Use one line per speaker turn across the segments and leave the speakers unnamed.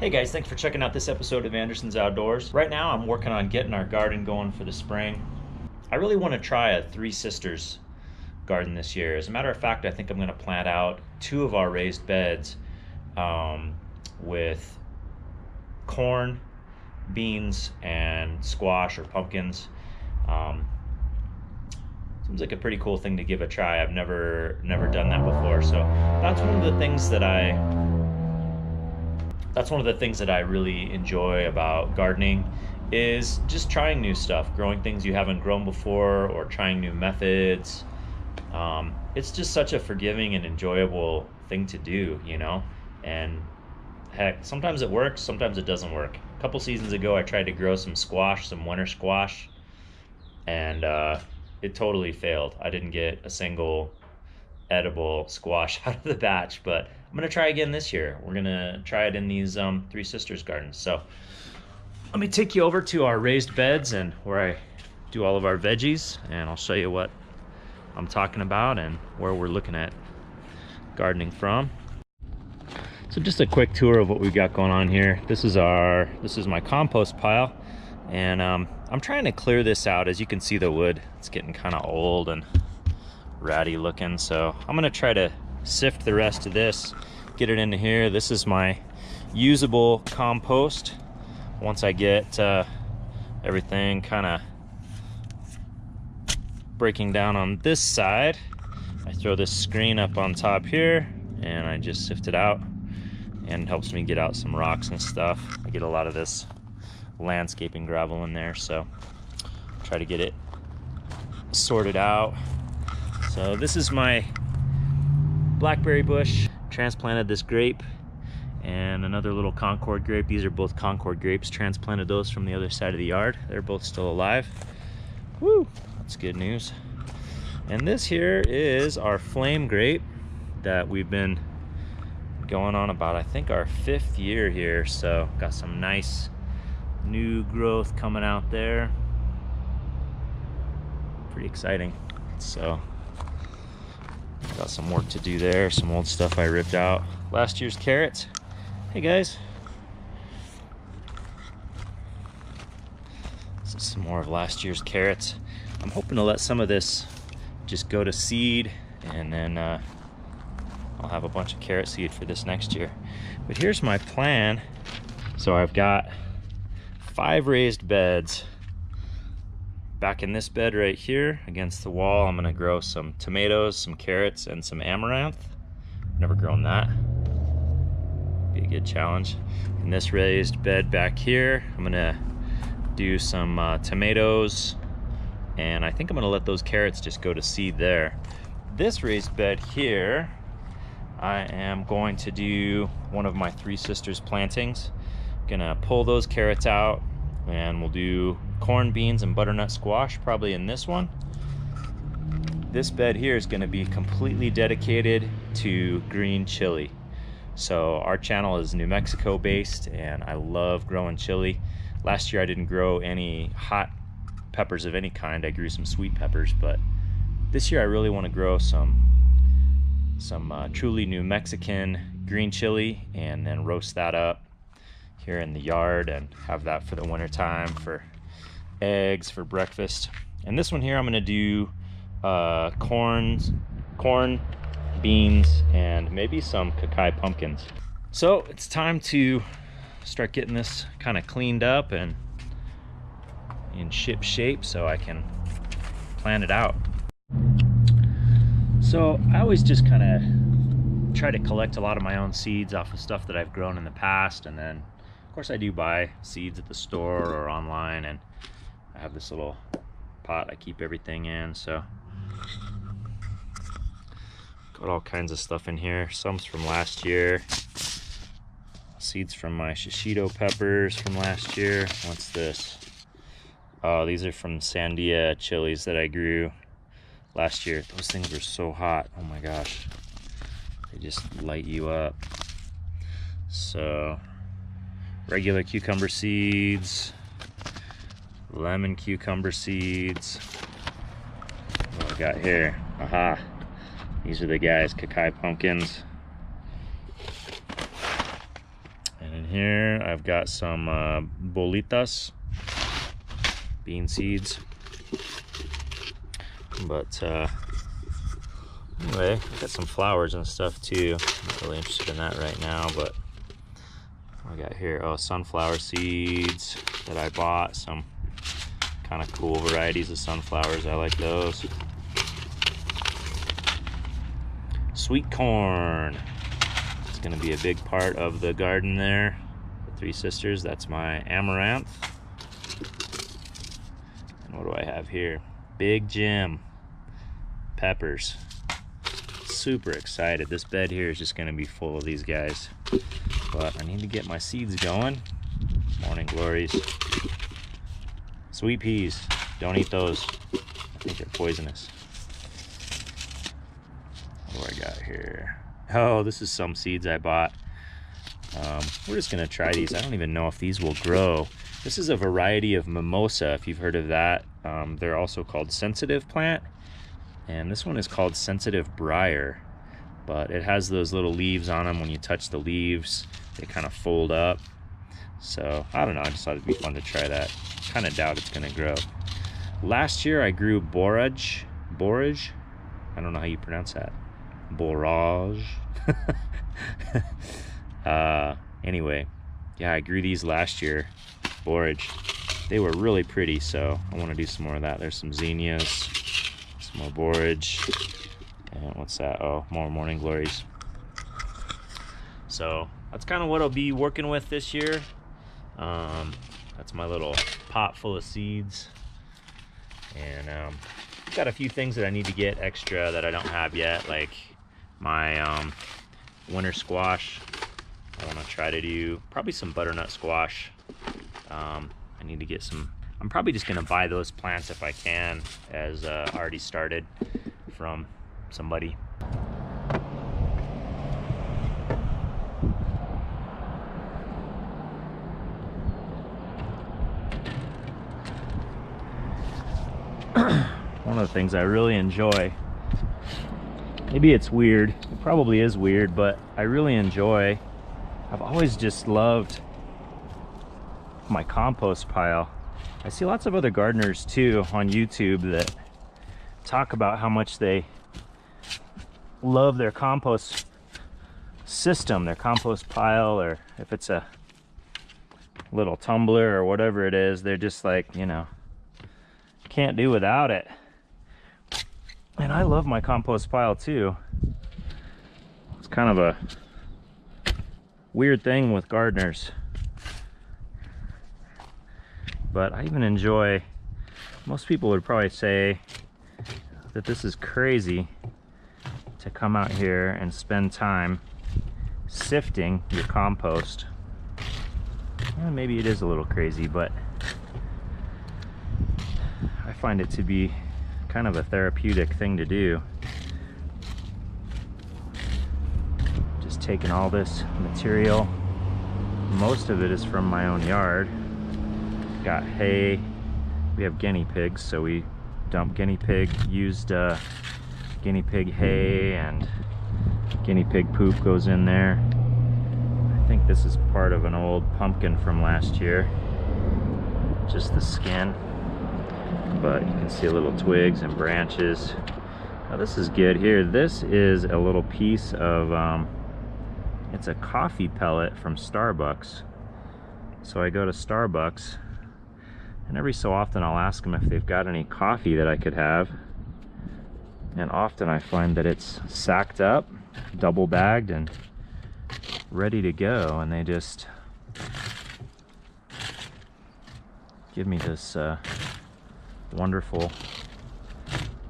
Hey guys, thanks for checking out this episode of Anderson's Outdoors. Right now I'm working on getting our garden going for the spring. I really want to try a Three Sisters garden this year. As a matter of fact, I think I'm going to plant out 2 of our raised beds with corn, beans, and squash or pumpkins. Seems like a pretty cool thing to give a try. I've never done that before, so that's one of the things that I really enjoy about gardening is just trying new stuff, growing things you haven't grown before, or trying new methods. It's just such a forgiving and enjoyable thing to do, you know? And heck, sometimes it works, sometimes it doesn't work. A couple seasons ago, I tried to grow some squash, some winter squash, and it totally failed. I didn't get a single edible squash out of the batch, but I'm gonna try again this year. We're gonna try it in these Three Sisters gardens. So let me take you over to our raised beds and where I do all of our veggies, and I'll show you what I'm talking about and where we're looking at gardening from. So just a quick tour of what we've got going on here. This is my compost pile, and I'm trying to clear this out. As you can see, the wood, it's getting kind of old and ratty looking, so I'm gonna try to sift the rest of this, get it into here. This is my usable compost. Once I get everything kind of breaking down on this side, I throw this screen up on top here and I just sift it out, and it helps me get out some rocks and stuff. I get a lot of this landscaping gravel in there, so try to get it sorted out. So this is my blackberry bush. Transplanted this grape and another little Concord grape. These are both Concord grapes. Transplanted those from the other side of the yard. They're both still alive. Woo, that's good news. And this here is our flame grape that we've been going on about, I think, our 5th year here. So got some nice new growth coming out there. Pretty exciting. So got some work to do there, some old stuff I ripped out. Last year's carrots. Hey guys. This is some more of last year's carrots. I'm hoping to let some of this just go to seed, and then I'll have a bunch of carrot seed for this next year. But here's my plan. So I've got 5 raised beds. Back in this bed right here against the wall, I'm gonna grow some tomatoes, some carrots, and some amaranth. Never grown that. Be a good challenge. In this raised bed back here, I'm gonna do some tomatoes, and I think I'm gonna let those carrots just go to seed there. This raised bed here, I am going to do one of my Three Sisters plantings. Gonna pull those carrots out, and we'll do corn, beans, and butternut squash probably in this one. This bed here is going to be completely dedicated to green chili. So our channel is New Mexico based, and I love growing chili. Last year I didn't grow any hot peppers of any kind. I grew some sweet peppers, but this year I really want to grow some truly New Mexican green chili, and then roast that up here in the yard and have that for the winter time for eggs for breakfast. And this one here I'm gonna do corn, beans, and maybe some Kakai pumpkins. So it's time to start getting this kind of cleaned up and in ship shape so I can plan it out. So I always just kind of try to collect a lot of my own seeds off of stuff that I've grown in the past, and then of course I do buy seeds at the store or online, and I have this little pot I keep everything in. So got all kinds of stuff in here. Some's from last year. Seeds from my shishito peppers from last year. What's this? Oh, these are from Sandia chilies that I grew last year. Those things were so hot. Oh my gosh. They just light you up. So regular cucumber seeds, lemon cucumber seeds. What I got here? Aha. These are the guys, Kakai pumpkins. And in here, I've got some bolitas, bean seeds. But anyway, I've got some flowers and stuff too. I'm not really interested in that right now, but what I got here, oh, sunflower seeds that I bought. Some kind of cool varieties of sunflowers. I like those. Sweet corn. It's going to be a big part of the garden there. The Three Sisters. That's my amaranth. And what do I have here? Big Jim. Peppers. Super excited. This bed here is just going to be full of these guys. But I need to get my seeds going. Morning glories. Sweet peas. Don't eat those. I think they're poisonous. What do I got here? Oh, this is some seeds I bought. We're just gonna try these. I don't even know if these will grow. This is a variety of mimosa, if you've heard of that. They're also called sensitive plant, and this one is called sensitive briar, but it has those little leaves on them. When you touch the leaves, they kind of fold up. So I don't know, I just thought it'd be fun to try that. Kind of doubt it's gonna grow. Last year I grew borage. I don't know how you pronounce that. Borage. Anyway, yeah, I grew these last year. Borage. They were really pretty, so I want to do some more of that. There's some zinnias, some more borage, and what's that? Oh, more morning glories. So that's kind of what I'll be working with this year. That's my little pot full of seeds, and got a few things that I need to get extra that I don't have yet, like my winter squash. I want to try to do probably some butternut squash. I need to get some. I'm probably just going to buy those plants if I can, as already started from somebody. One of the things I really enjoy, maybe it's weird, it probably is weird, but I really enjoy, I've always just loved my compost pile. I see lots of other gardeners too on YouTube that talk about how much they love their compost system, their compost pile, or if it's a little tumbler or whatever it is, they're just like, you know, can't do without it. And I love my compost pile too. It's kind of a weird thing with gardeners, but I even enjoy, most people would probably say that this is crazy to come out here and spend time sifting your compost. Well, maybe it is a little crazy, but I find it to be kind of a therapeutic thing to do. Just taking all this material, most of it is from my own yard. Got hay, we have guinea pigs, so we dump guinea pig, used guinea pig hay, and guinea pig poop goes in there. I think this is part of an old pumpkin from last year, just the skin. But you can see little twigs and branches. Now this is good here. This is a little piece of, it's a coffee pellet from Starbucks. So I go to Starbucks, and every so often I'll ask them if they've got any coffee that I could have. And often I find that it's sacked up, double bagged, and ready to go. And they just give me this wonderful,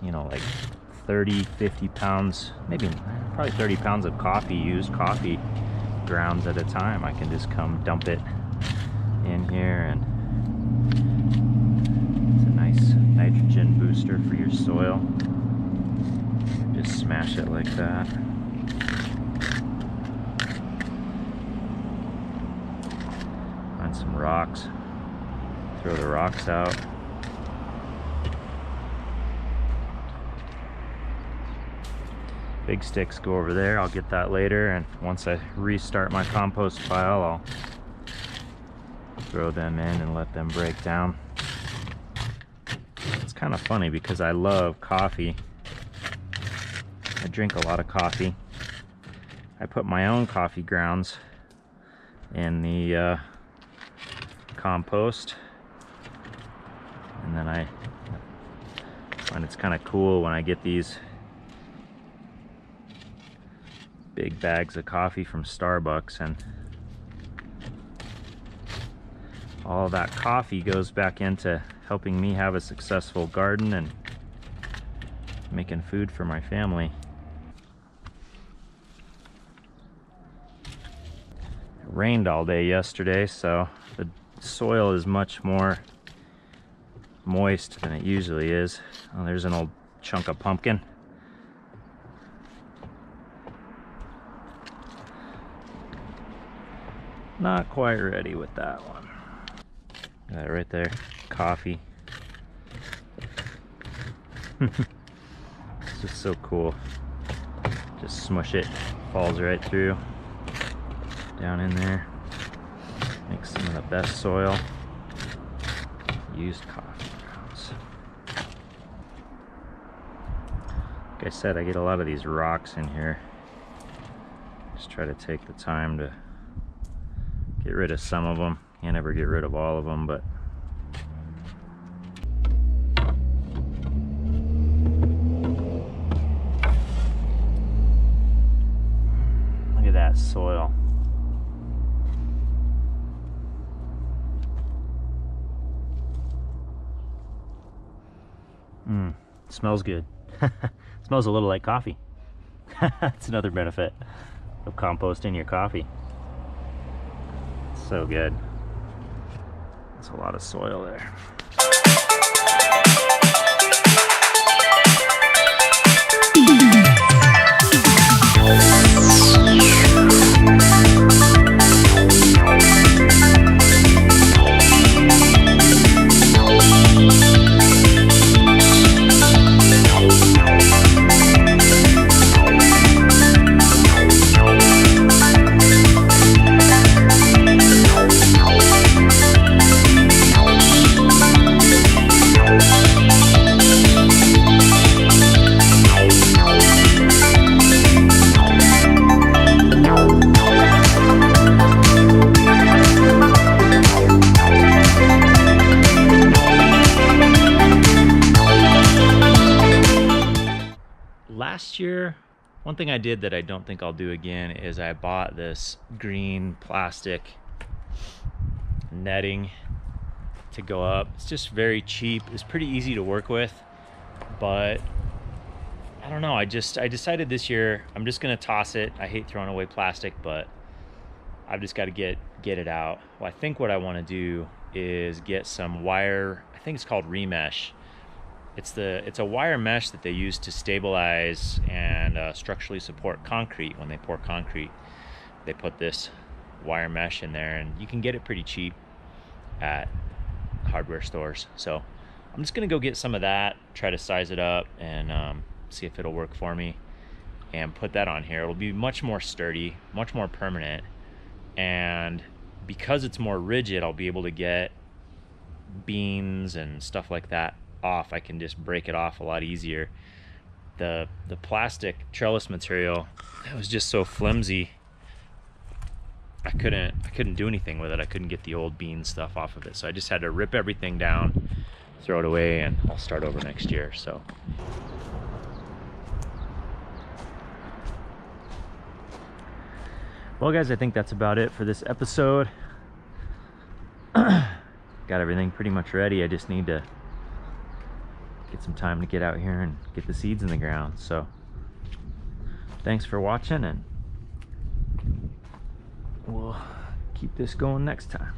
you know, like 30, 50 pounds, maybe probably 30 pounds of coffee, used coffee grounds at a time. I can just come dump it in here, and it's a nice nitrogen booster for your soil. Just smash it like that. Find some rocks, throw the rocks out. Big sticks go over there. I'll get that later, and once I restart my compost pile, I'll throw them in and let them break down. It's kind of funny because I love coffee. I drink a lot of coffee. I put my own coffee grounds in the compost, and then I find it's kind of cool when I get these big bags of coffee from Starbucks, and all that coffee goes back into helping me have a successful garden and making food for my family. It rained all day yesterday, so the soil is much more moist than it usually is. Oh, there's an old chunk of pumpkin. Not quite ready with that one. That right there, coffee. It's just so cool. Just smush it, falls right through, down in there. Makes some of the best soil. Used coffee grounds. Like I said, I get a lot of these rocks in here. Just try to take the time to get rid of some of them. Can't ever get rid of all of them, but look at that soil. Smells good. Smells a little like coffee. That's another benefit of composting your coffee. So good. That's a lot of soil there. Last year, one thing I did that I don't think I'll do again is I bought this green plastic netting to go up. It's just very cheap. It's pretty easy to work with, but I don't know. I decided this year I'm just gonna toss it. I hate throwing away plastic, but I've just got to get it out. Well, I think what I want to do is get some wire. I think it's called remesh. It's a wire mesh that they use to stabilize and structurally support concrete. When they pour concrete, they put this wire mesh in there, and you can get it pretty cheap at hardware stores. So I'm just gonna go get some of that, try to size it up, and see if it'll work for me, and put that on here. It'll be much more sturdy, much more permanent, and because it's more rigid, I'll be able to get beams and stuff like that off. I can just break it off a lot easier. The plastic trellis material, it was just so flimsy. I couldn't do anything with it. I couldn't get the old bean stuff off of it, so I just had to rip everything down, throw it away, and I'll start over next year. So well guys, I think that's about it for this episode. Got everything pretty much ready. I just need to get some time to get out here and get the seeds in the ground. So thanks for watching, and we'll keep this going next time.